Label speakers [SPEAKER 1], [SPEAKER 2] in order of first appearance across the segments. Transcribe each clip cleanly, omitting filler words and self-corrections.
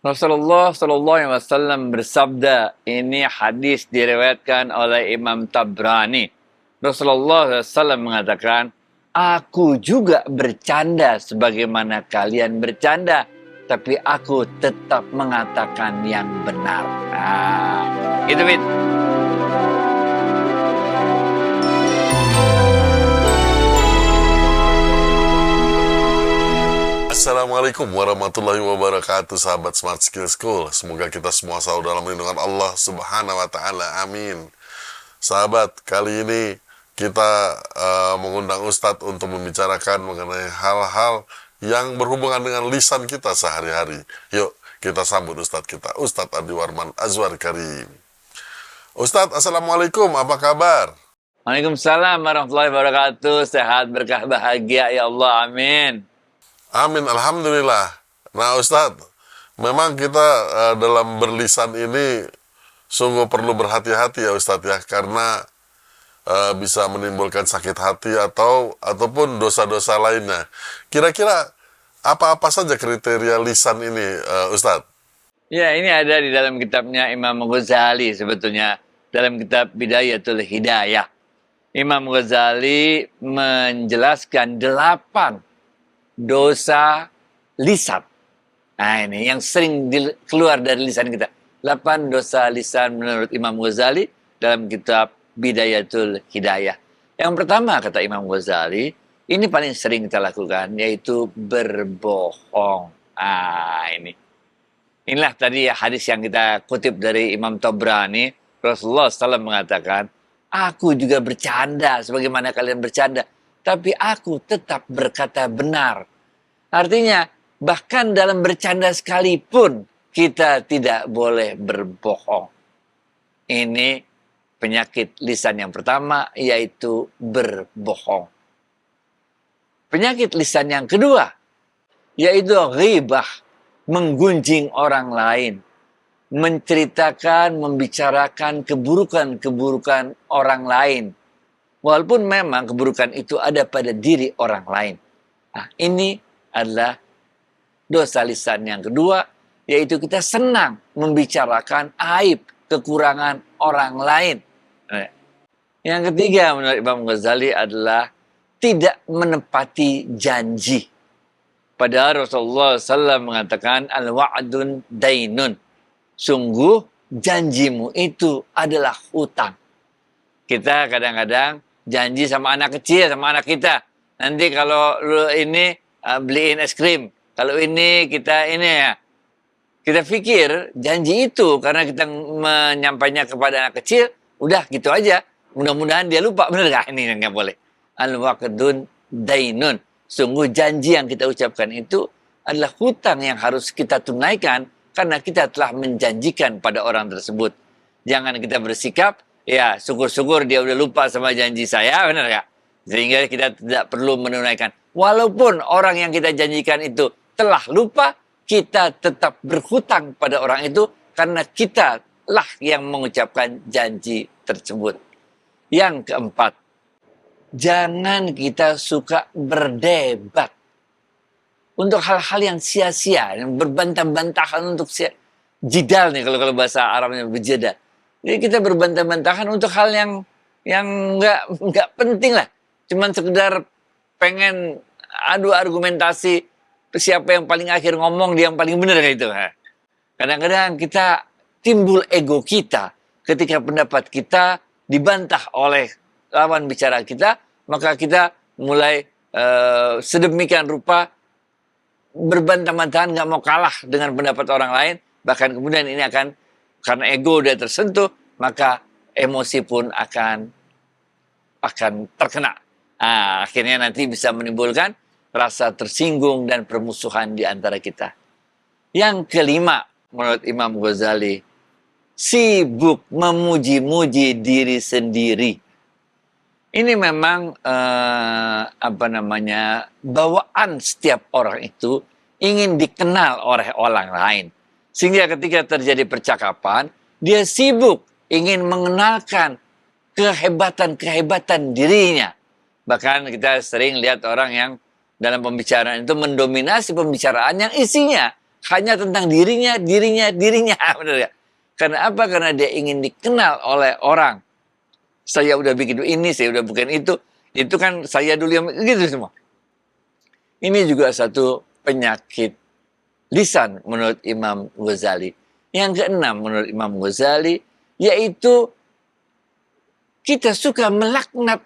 [SPEAKER 1] Rasulullah Shallallahu Alaihi Wasallam bersabda, ini hadis diriwayatkan oleh Imam Tabrani. Rasulullah SAW mengatakan, aku juga bercanda sebagaimana kalian bercanda, tapi aku tetap mengatakan yang benar. Nah, itu Fit.
[SPEAKER 2] Assalamualaikum warahmatullahi wabarakatuh, sahabat Smart Skill School. Semoga kita semua selalu dalam lindungan Allah Subhanahu wa Ta'ala. Amin. Sahabat, kali ini kita mengundang Ustadz untuk membicarakan mengenai hal-hal yang berhubungan dengan lisan kita sehari-hari. Yuk, kita sambut Ustadz kita, Ustadz Adi Warman Azwar Karim. Ustadz, Assalamualaikum, apa kabar?
[SPEAKER 1] Waalaikumsalam warahmatullahi wabarakatuh. Sehat, berkah, bahagia, ya Allah. Amin.
[SPEAKER 2] Amin, Alhamdulillah. Nah Ustadz, memang kita dalam berlisan ini sungguh perlu berhati-hati ya Ustadz ya, karena bisa menimbulkan sakit hati ataupun dosa-dosa lainnya. Kira-kira apa-apa saja kriteria lisan ini Ustadz?
[SPEAKER 1] Ya, ini ada di dalam kitabnya Imam Ghazali sebetulnya, dalam kitab Bidayatul Hidayah. Imam Ghazali menjelaskan 8 dosa lisan. Nah ini yang sering keluar dari lisan kita. 8 dosa lisan menurut Imam Ghazali dalam kitab Bidayatul Hidayah. Yang pertama kata Imam Ghazali, ini paling sering kita lakukan, yaitu berbohong. Inilah tadi hadis yang kita kutip dari Imam Tabrani. Rasulullah SAW mengatakan, aku juga bercanda sebagaimana kalian bercanda, tapi aku tetap berkata benar. Artinya, bahkan dalam bercanda sekalipun, kita tidak boleh berbohong. Ini penyakit lisan yang pertama, yaitu berbohong. Penyakit lisan yang kedua, yaitu ghibah, menggunjing orang lain. Menceritakan, membicarakan keburukan-keburukan orang lain. Walaupun memang keburukan itu ada pada diri orang lain. Nah, ini adalah dosa lisan yang kedua, yaitu kita senang membicarakan aib, kekurangan orang lain. Yang ketiga menurut Imam Ghazali adalah tidak menepati janji. Padahal Rasulullah SAW mengatakan, al-wa'dun dainun. Sungguh janjimu itu adalah hutang. Kita kadang-kadang janji sama anak kecil, sama anak kita. Nanti kalau lu ini beliin es krim. Kalau ini kita ini ya. Kita pikir janji itu karena kita menyampaikannya kepada anak kecil, udah gitu aja. Mudah-mudahan dia lupa. Bener gak? Ini yang gak boleh. Al-waqdun dainun. Sungguh janji yang kita ucapkan itu adalah hutang yang harus kita tunaikan karena kita telah menjanjikan pada orang tersebut. Jangan kita bersikap, ya syukur-syukur dia udah lupa sama janji saya, benar gak? Sehingga kita tidak perlu menunaikan. Walaupun orang yang kita janjikan itu telah lupa, kita tetap berhutang pada orang itu karena kita lah yang mengucapkan janji tersebut. Yang keempat, jangan kita suka berdebat untuk hal-hal yang sia-sia, yang berbantah-bantahan untuk jidal nih kalau bahasa Arabnya berjeda. Jadi kita berbantah-bantahan untuk hal yang nggak penting lah. Cuman sekedar pengen adu argumentasi, siapa yang paling akhir ngomong dia yang paling benar kayak itu. Kadang-kadang kita timbul ego kita ketika pendapat kita dibantah oleh lawan bicara kita, maka kita mulai sedemikian rupa berbantah-bantahan, nggak mau kalah dengan pendapat orang lain. Bahkan kemudian ini akan, karena ego udah tersentuh, maka emosi pun akan terkena. Nah, akhirnya nanti bisa menimbulkan rasa tersinggung dan permusuhan di antara kita. Yang kelima, menurut Imam Ghazali, sibuk memuji-muji diri sendiri. Ini memang bawaan setiap orang itu ingin dikenal oleh orang lain. Sehingga ketika terjadi percakapan, dia sibuk ingin mengenalkan kehebatan-kehebatan dirinya. Bahkan kita sering lihat orang yang dalam pembicaraan itu mendominasi pembicaraan yang isinya hanya tentang dirinya. Benar ya? Karena apa? Karena dia ingin dikenal oleh orang. Saya udah bikin ini, saya udah bikin itu. Itu kan saya dulu yang gitu semua. Ini juga satu penyakit lisan menurut Imam Ghazali. Yang keenam menurut Imam Ghazali, yaitu kita suka melaknat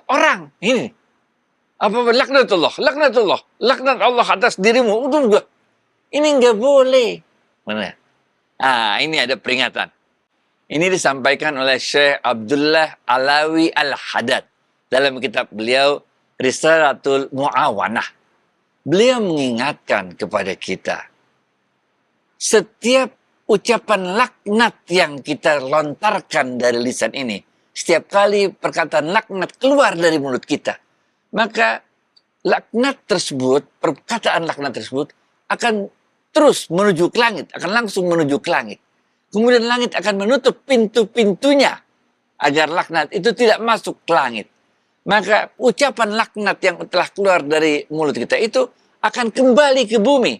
[SPEAKER 1] orang. Ini. Apa laknatullah, laknat Allah atas dirimu. Udah enggak. Ini enggak boleh. Mana? Ini ada peringatan. Ini disampaikan oleh Syekh Abdullah Alawi Al-Haddad dalam kitab beliau Risalatul Mu'awanah. Beliau mengingatkan kepada kita, setiap ucapan laknat yang kita lontarkan dari lisan ini, setiap kali perkataan laknat keluar dari mulut kita, maka laknat tersebut, perkataan laknat tersebut akan terus menuju ke langit, akan langsung menuju ke langit. Kemudian langit akan menutup pintu-pintunya agar laknat itu tidak masuk ke langit. Maka ucapan laknat yang telah keluar dari mulut kita itu akan kembali ke bumi.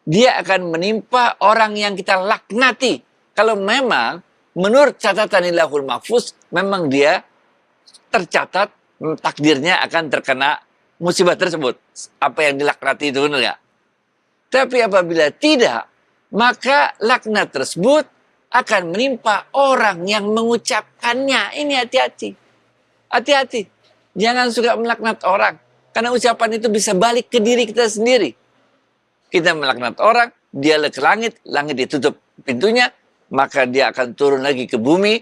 [SPEAKER 1] Dia akan menimpa orang yang kita laknati. Kalau memang menurut catatan Ilahul Mahfuz, memang dia tercatat takdirnya akan terkena musibah tersebut. Apa yang dilaknati itu benar ya? Tapi apabila tidak, maka laknat tersebut akan menimpa orang yang mengucapkannya. Ini hati-hati. Hati-hati. Jangan suka melaknat orang. Karena ucapan itu bisa balik ke diri kita sendiri. Kita melaknat orang, dia ke langit ditutup pintunya, maka dia akan turun lagi ke bumi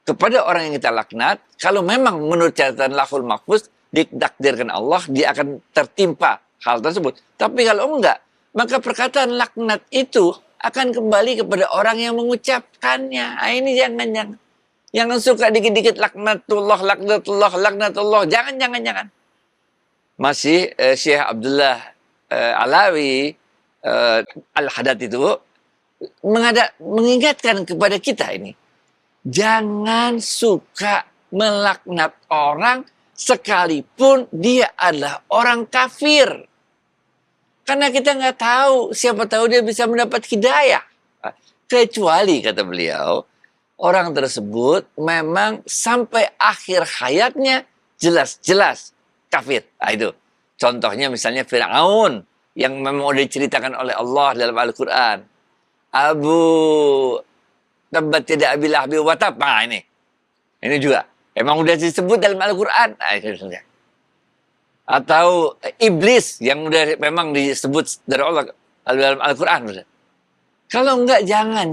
[SPEAKER 1] kepada orang yang kita laknat. Kalau memang menurut catatan Lauhul Mahfuz, ditakdirkan Allah, dia akan tertimpa hal tersebut. Tapi kalau enggak, maka perkataan laknat itu akan kembali kepada orang yang mengucapkannya. Ini jangan. Jangan suka dikit-dikit laknatullah. Jangan. Masih Syekh Abdullah Alawi Al-Haddad itu mengingatkan kepada kita ini. Jangan suka melaknat orang sekalipun dia adalah orang kafir. Karena kita nggak tahu, siapa tahu dia bisa mendapat hidayah. Kecuali, kata beliau, orang tersebut memang sampai akhir hayatnya jelas-jelas kafir. Itu. Contohnya misalnya Fir'aun, yang memang sudah diceritakan oleh Allah dalam Al-Quran. Tabbat yada Abi Lahab wa tab. Ini juga. Emang sudah disebut dalam Al-Quran. Atau iblis yang udah memang disebut dari Allah dalam Al-Quran. Kalau enggak, jangan.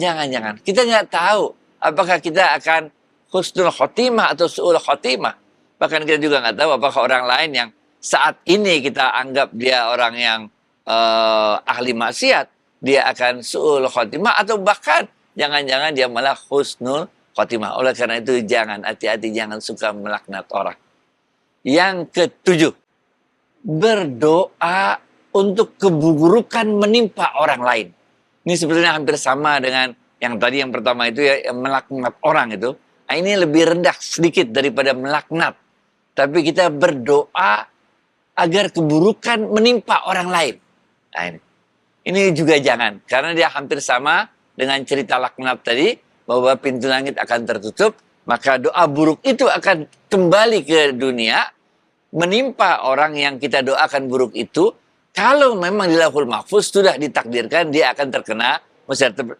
[SPEAKER 1] Kita nggak tahu apakah kita akan husnul khotimah atau su'ul khotimah. Bahkan kita juga nggak tahu apakah orang lain yang saat ini kita anggap dia orang yang ahli maksiat, dia akan su'ul khotimah, atau bahkan jangan-jangan dia malah husnul khotimah. Oleh karena itu jangan, hati-hati, jangan suka melaknat orang. Yang ketujuh, berdoa untuk keburukan menimpa orang lain. Ini sebetulnya hampir sama dengan yang tadi, yang pertama itu ya, yang melaknat orang itu. Nah, ini lebih rendah sedikit daripada melaknat. Tapi kita berdoa agar keburukan menimpa orang lain. Nah, ini juga jangan. Karena dia hampir sama dengan cerita laknat tadi, bahwa pintu langit akan tertutup, maka doa buruk itu akan kembali ke dunia, menimpa orang yang kita doakan buruk itu. Kalau memang di Lauhul Mahfuz sudah ditakdirkan dia akan terkena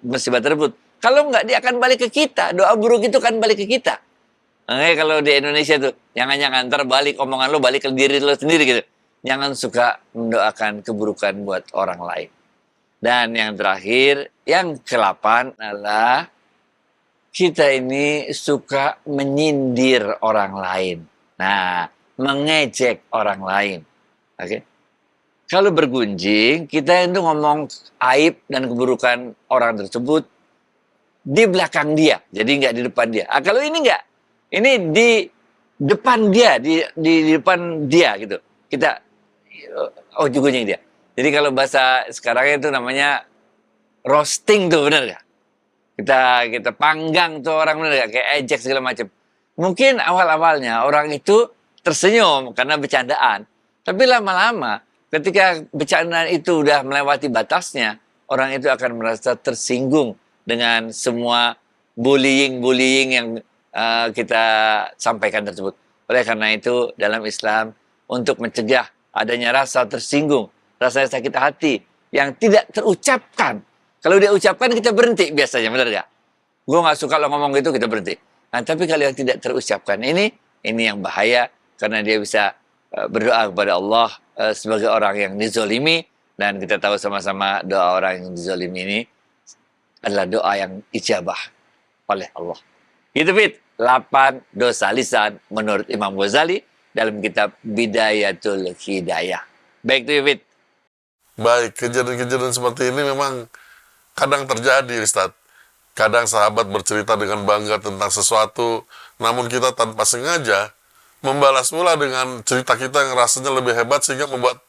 [SPEAKER 1] musibah tersebut. Kalau enggak, dia akan balik ke kita. Doa buruk itu akan balik ke kita. Makanya kalau di Indonesia tuh, jangan terbalik omongan lo, balik ke diri lo sendiri gitu. Jangan suka mendoakan keburukan buat orang lain. Dan yang terakhir, yang ke-8 adalah kita ini suka menyindir orang lain. Nah, mengejek orang lain. Oke. Kalau bergunjing, kita itu ngomong aib dan keburukan orang tersebut di belakang dia. Jadi nggak di depan dia. Kalau ini nggak. Ini di depan dia, di depan dia gitu. Kita gunjing dia. Jadi kalau bahasa sekarang itu namanya roasting tuh, benar nggak? Kita panggang tuh orang, benar nggak? Kayak ejek segala macam. Mungkin awal-awalnya orang itu tersenyum karena bercandaan. Tapi lama-lama ketika bercandaan itu udah melewati batasnya, orang itu akan merasa tersinggung dengan semua bullying yang kita sampaikan tersebut. Oleh karena itu, dalam Islam, untuk mencegah adanya rasa tersinggung, rasa sakit hati yang tidak terucapkan. Kalau dia ucapkan, kita berhenti biasanya, benar nggak? Gue nggak suka lo ngomong gitu, kita berhenti. Nah, tapi kalau yang tidak terucapkan ini yang bahaya, karena dia bisa berdoa kepada Allah sebagai orang yang dizolimi, dan kita tahu sama-sama doa orang yang dizolimi ini adalah doa yang ijabah oleh Allah. Gitu, Fit. 8 dosa lisan menurut Imam Ghazali dalam kitab Bidayatul Hidayah. Baik tuh, Fit.
[SPEAKER 2] Baik, kejadian-kejadian seperti ini memang kadang terjadi, Ustadz. Kadang sahabat bercerita dengan bangga tentang sesuatu, namun kita tanpa sengaja membalas pula dengan cerita kita yang rasanya lebih hebat, sehingga membuat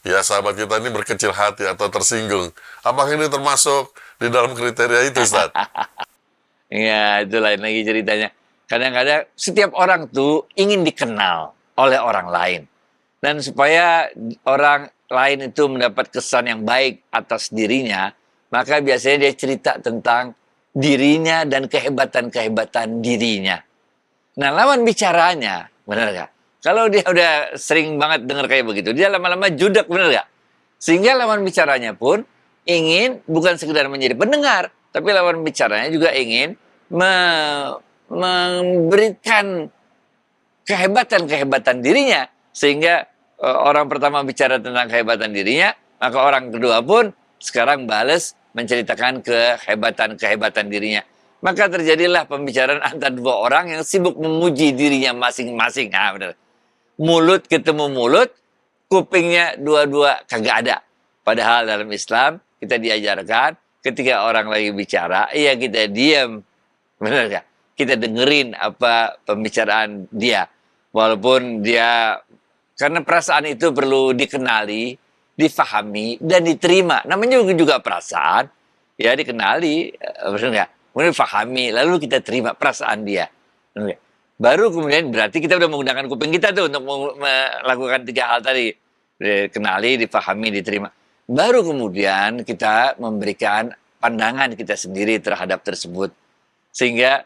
[SPEAKER 2] ya sahabat kita ini berkecil hati atau tersinggung. Apakah ini termasuk di dalam kriteria itu, Ustadz?
[SPEAKER 1] Ya, itu lain lagi ceritanya. Kadang-kadang setiap orang tuh ingin dikenal oleh orang lain. Dan supaya orang lain itu mendapat kesan yang baik atas dirinya, maka biasanya dia cerita tentang dirinya dan kehebatan-kehebatan dirinya. Nah, lawan bicaranya, benar gak? Kalau dia udah sering banget dengar kayak begitu, dia lama-lama judak, benar gak? Sehingga lawan bicaranya pun ingin bukan sekedar menjadi pendengar, tapi lawan bicaranya juga ingin memberikan kehebatan-kehebatan dirinya. Sehingga orang pertama bicara tentang kehebatan dirinya, maka orang kedua pun sekarang balas menceritakan kehebatan-kehebatan dirinya. Maka terjadilah pembicaraan antara dua orang yang sibuk memuji dirinya masing-masing. Nah, benar. Mulut ketemu mulut, kupingnya dua-dua kagak ada. Padahal dalam Islam kita diajarkan ketika orang lagi bicara, ya kita diam. Benar gak? Kita dengerin apa pembicaraan dia. Walaupun dia, karena perasaan itu perlu dikenali, difahami, dan diterima. Namanya juga perasaan, ya dikenali, benar gak? Kemudian difahami, lalu kita terima perasaan dia. Benar gak? Baru kemudian berarti kita udah menggunakan kuping kita tuh untuk melakukan 3 hal tadi. Dikenali, difahami, diterima. Baru kemudian kita memberikan pandangan kita sendiri terhadap tersebut. Sehingga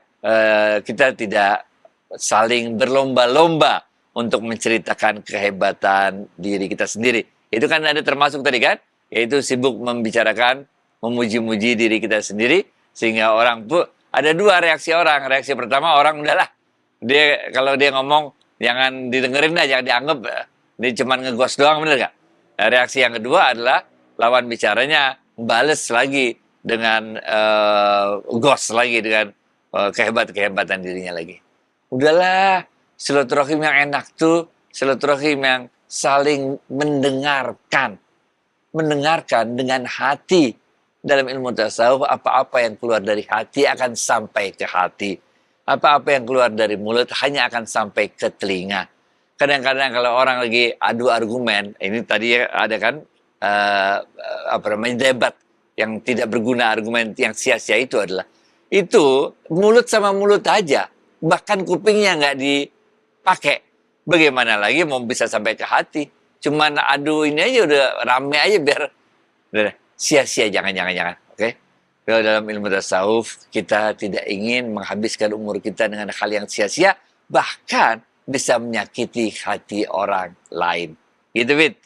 [SPEAKER 1] kita tidak saling berlomba-lomba untuk menceritakan kehebatan diri kita sendiri. Itu kan ada termasuk tadi kan? Yaitu sibuk membicarakan, memuji-muji diri kita sendiri. Sehingga orang pun, ada 2 reaksi orang. Reaksi pertama, orang udahlah. Kalau dia ngomong, jangan didengerin dah, jangan dianggap dia cuma ngegos doang, bener gak? Nah, reaksi yang kedua adalah lawan bicaranya bales lagi dengan gos lagi, dengan kehebatan dirinya lagi. Udahlah, silaturahim yang enak tuh silaturahim yang saling mendengarkan dengan hati. Dalam ilmu tasawuf, apa-apa yang keluar dari hati akan sampai ke hati. Apa-apa yang keluar dari mulut hanya akan sampai ke telinga. Kadang-kadang kalau orang lagi adu argumen, ini tadi ada kan debat yang tidak berguna, argumen yang sia-sia itu adalah itu mulut sama mulut aja, bahkan kupingnya nggak dipakai. Bagaimana lagi mau bisa sampai ke hati? Cuman adu ini aja udah rame aja biar udah sia-sia, jangan. Oke? Kalau dalam ilmu tasawuf kita tidak ingin menghabiskan umur kita dengan hal yang sia-sia, bahkan bisa menyakiti hati orang lain. Gitu, Fit.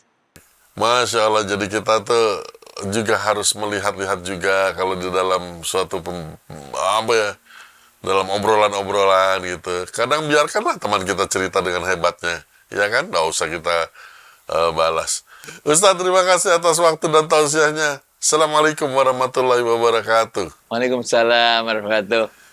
[SPEAKER 2] Masya Allah, jadi kita tuh juga harus melihat-lihat juga kalau di dalam suatu dalam obrolan-obrolan gitu. Kadang biarkanlah teman kita cerita dengan hebatnya, ya kan? Nggak usah kita balas. Ustaz, terima kasih atas waktu dan tausiahnya. Assalamualaikum warahmatullahi wabarakatuh.
[SPEAKER 1] Waalaikumsalam warahmatullahi wabarakatuh.